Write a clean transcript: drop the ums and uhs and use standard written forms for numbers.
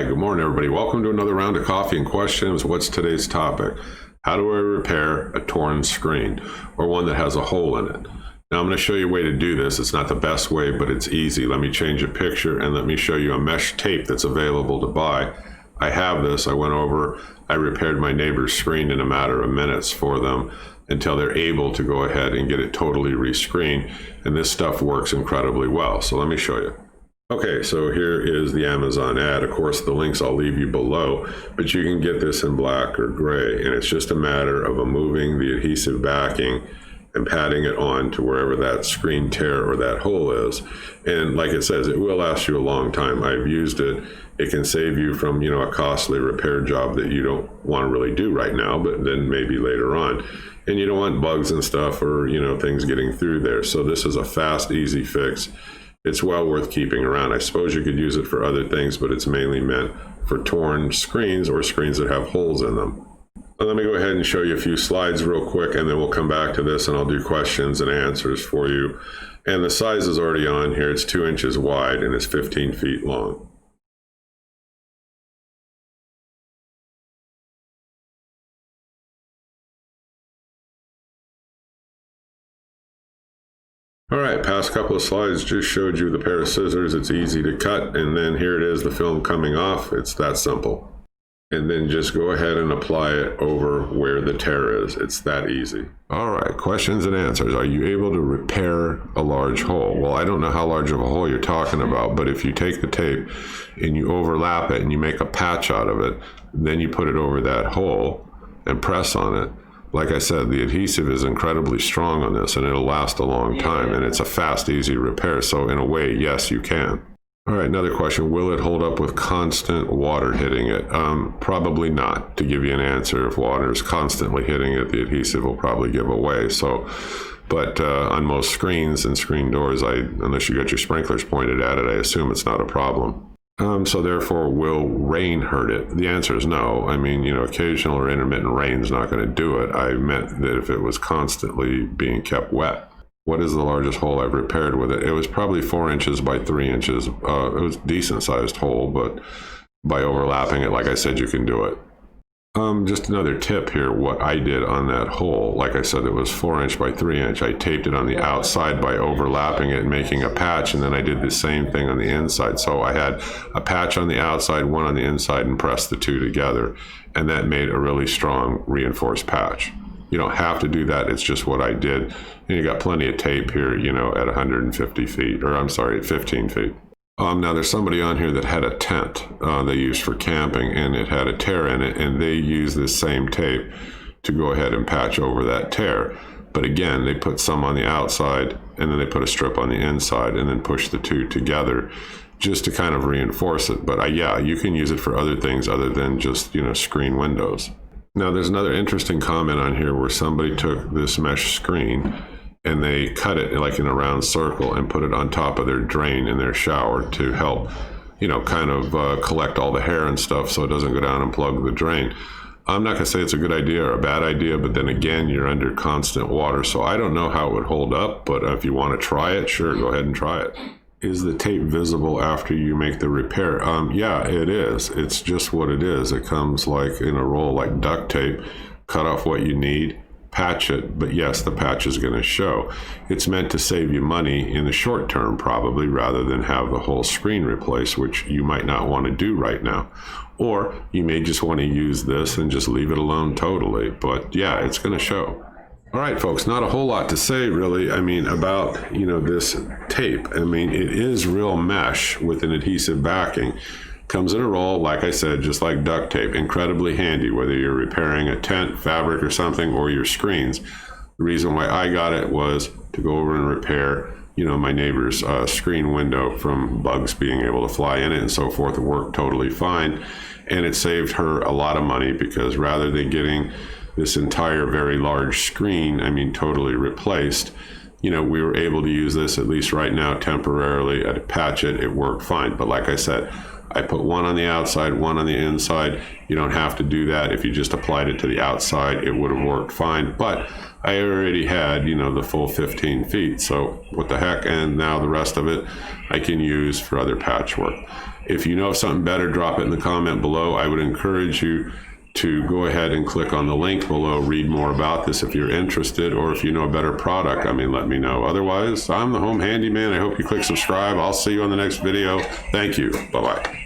good morning, everybody. Welcome to another round of coffee and questions. What's today's topic? How do I repair a torn screen or one that has a hole in it? Now, I'm going to show you a way to do this. It's not the best way, but it's easy. Let me change a picture and let me show you a mesh tape that's available to buy. I have this. I went over, I repaired my neighbor's screen in a matter of minutes for them until they're able to go ahead and get it totally rescreened. And this stuff works incredibly well. So let me show you. Okay, so here is the Amazon ad. Of course, the links I'll leave you below, but you can get this in black or gray, and it's just a matter of removing the adhesive backing and patting it on to wherever that screen tear or that hole is. And like it says, it will last you a long time. I've used it. It can save you from, a costly repair job that you don't want to really do right now, but then maybe later on. And you don't want bugs and stuff or, things getting through there. So this is a fast, easy fix. It's well worth keeping around. I suppose you could use it for other things, but it's mainly meant for torn screens or screens that have holes in them. Now, let me go ahead and show you a few slides real quick, and then we'll come back to this and I'll do questions and answers for you. And the size is already on here. It's 2 inches wide and it's 15 feet long. All right, past couple of slides just showed you the pair of scissors. It's easy to cut, and then here it is, the film coming off. It's that simple. And then just go ahead and apply it over where the tear is. It's that easy. All right, questions and answers. Are you able to repair a large hole? Well, I don't know how large of a hole you're talking about, but if you take the tape and you overlap it and you make a patch out of it, then you put it over that hole and press on it. Like I said, the adhesive is incredibly strong on this and it'll last a long time, and it's a fast, easy repair. So in a way, yes, you can. All right, another question. Will it hold up with constant water hitting it? Probably not. To give you an answer, if water is constantly hitting it, the adhesive will probably give away. But on most screens and screen doors, unless you got your sprinklers pointed at it, I assume it's not a problem. So therefore, will rain hurt it? The answer is no. I mean, occasional or intermittent rain is not going to do it. I meant that if it was constantly being kept wet. What is the largest hole I've repaired with it? It was probably 4 inches by 3 inches. It was a decent sized hole, but by overlapping it, like I said, you can do it. Just another tip here, what I did on that hole, like I said, it was 4 inch by 3 inch. I taped it on the outside by overlapping it and making a patch, and then I did the same thing on the inside. So I had a patch on the outside, one on the inside, and pressed the two together, and that made a really strong reinforced patch. You don't have to do that, it's just what I did. And you got plenty of tape here, at 150 feet, or I'm sorry, at 15 feet. Now there's somebody on here that had a tent they used for camping, and it had a tear in it, and they used this same tape to go ahead and patch over that tear. But again, they put some on the outside and then they put a strip on the inside and then push the two together just to kind of reinforce it. But yeah, you can use it for other things other than just, screen windows. Now there's another interesting comment on here where somebody took this mesh screen and they cut it like in a round circle and put it on top of their drain in their shower to help, kind of collect all the hair and stuff so it doesn't go down and plug the drain. I'm not gonna say it's a good idea or a bad idea, but then again, you're under constant water. So I don't know how it would hold up, but if you wanna try it, sure, go ahead and try it. Is the tape visible after you make the repair? Yeah, it is. It's just what it is. It comes like in a roll like duct tape. Cut off what you need, patch it, but yes, the patch is going to show. It's meant to save you money in the short term, probably, rather than have the whole screen replaced, which you might not want to do right now. Or you may just want to use this and just leave it alone totally. But yeah, it's going to show. All right, folks, not a whole lot to say, really, about, this tape. It is real mesh with an adhesive backing. Comes in a roll, like I said, just like duct tape. Incredibly handy, whether you're repairing a tent, fabric, or something, or your screens. The reason why I got it was to go over and repair, my neighbor's screen window from bugs being able to fly in it and so forth. It worked totally fine, and it saved her a lot of money because rather than getting this entire very large screen, totally replaced, we were able to use this, at least right now, temporarily, to patch it. It worked fine. But like I said, I put one on the outside, one on the inside. You don't have to do that. If you just applied it to the outside, it would have worked fine. But I already had, the full 15 feet. So what the heck? And now the rest of it I can use for other patchwork. If you know of something better, drop it in the comment below. I would encourage you to go ahead and click on the link below, read more about this if you're interested, or if you know a better product, let me know. Otherwise, I'm the Home Handyman. I hope you click subscribe. I'll see you on the next video. Thank you. Bye-bye.